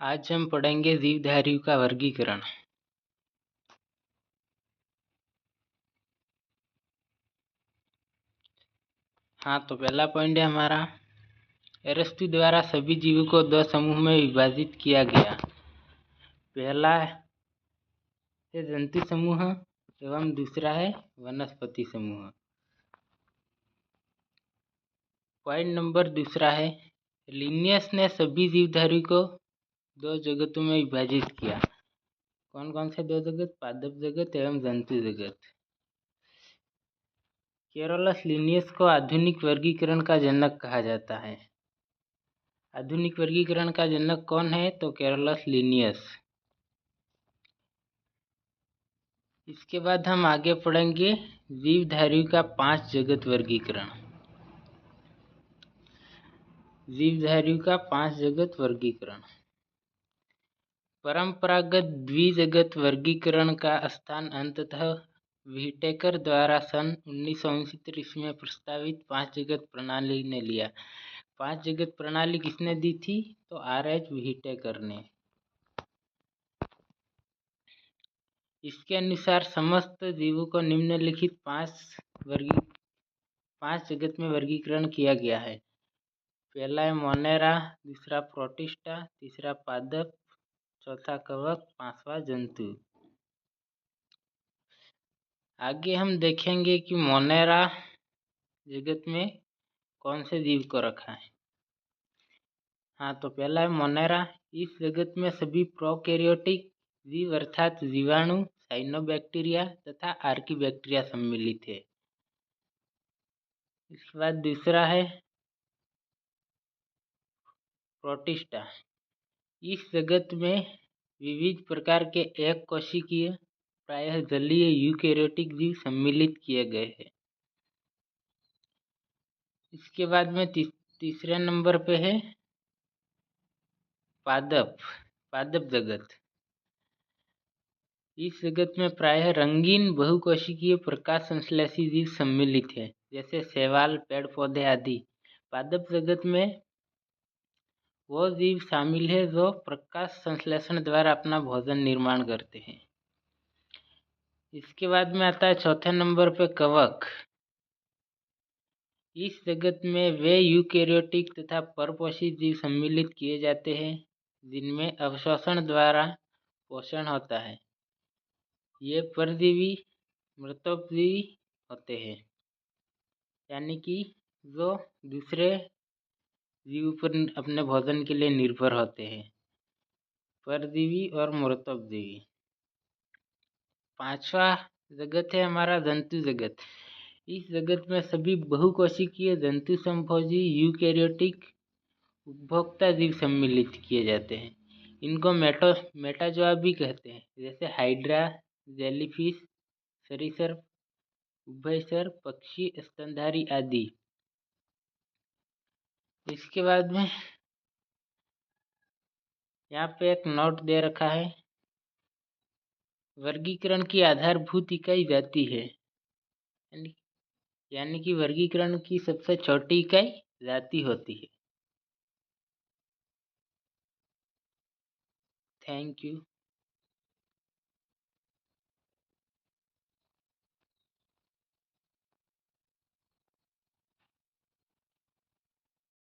आज हम पढ़ेंगे जीवधारियों का वर्गीकरण। हाँ, तो पहला पॉइंट है हमारा, एरस्टू द्वारा सभी जीवों को दो समूह में विभाजित किया गया। पहला है जंतु समूह एवं दूसरा है वनस्पति समूह। पॉइंट नंबर दूसरा है, लिनियस ने सभी जीवधारियों को दो जगतों में विभाजित किया। कौन कौन से दो जगत? पादप जगत एवं जंतु जगत। कैरोलस लिनियस को आधुनिक वर्गीकरण का जनक कहा जाता है। आधुनिक वर्गीकरण का जनक कौन है? तो कैरोलस लिनियस। इसके बाद हम आगे पढ़ेंगे जीवधारियों का 5 जगत वर्गीकरण। जीवधारियों का 5 जगत वर्गीकरण। परंपरागत द्विजगत वर्गीकरण का स्थान अंततः व्हिटेकर द्वारा सन 1969 ईस्वी में प्रस्तावित 5 जगत प्रणाली ने लिया। 5 जगत प्रणाली किसने दी थी? तो आर.एच. व्हिटेकर ने। इसके अनुसार समस्त जीवों को निम्नलिखित 5 जगत में वर्गीकरण किया गया है। पहला है मोनेरा, दूसरा प्रोटिस्टा, तीसरा पादप, चौथा कवक, पांचवा जंतु। आगे हम देखेंगे कि मोनेरा जगत में कौन से जीव को रखा है। हाँ, तो पहला है मोनेरा। इस जगत में सभी प्रोकैरियोटिक जीव अर्थात जीवाणु, साइनोबैक्टीरिया तथा आर्कीबैक्टीरिया सम्मिलित है। इसके बाद दूसरा है प्रोटिस्टा। इस जगत में विविध प्रकार के एक कोशिकीय प्रायः जलीय यूकेरियोटिक जीव सम्मिलित किए गए हैं। इसके बाद में तीसरे नंबर पे है पादप जगत। इस जगत में प्रायः रंगीन बहुकोशिकीय प्रकाश संश्लेषी जीव सम्मिलित है, जैसे शैवाल, पेड़ पौधे आदि। पादप जगत में वो जीव शामिल है जो प्रकाश संश्लेषण द्वारा अपना भोजन निर्माण करते हैं। इसके बाद में आता है चौथे नंबर पे कवक। इस जगत में वे यूकेरियोटिक तथा परपोषी जीव सम्मिलित किए जाते हैं जिनमें अवशोषण द्वारा पोषण होता है। ये परजीवी मृतोपजीवी होते हैं, यानी कि जो दूसरे जीव पर अपने भोजन के लिए निर्भर होते हैं। परजीवी और मृतोपजीवी। पांचवा जगत है हमारा जंतु जगत। इस जगत में सभी बहुकोशिकीय जंतु संभोजी यूकेरियोटिक उपभोक्ता जीव सम्मिलित किए जाते हैं। इनको मेटाजोआ भी कहते हैं, जैसे हाइड्रा, जेलीफिश, सरीसृप, उभयचर, पक्षी, स्तनधारी आदि। इसके बाद में यहाँ पे एक नोट दे रखा है, वर्गीकरण की आधारभूत इकाई जाति है, यानी कि वर्गीकरण की सबसे छोटी इकाई जाति होती है। Thank you.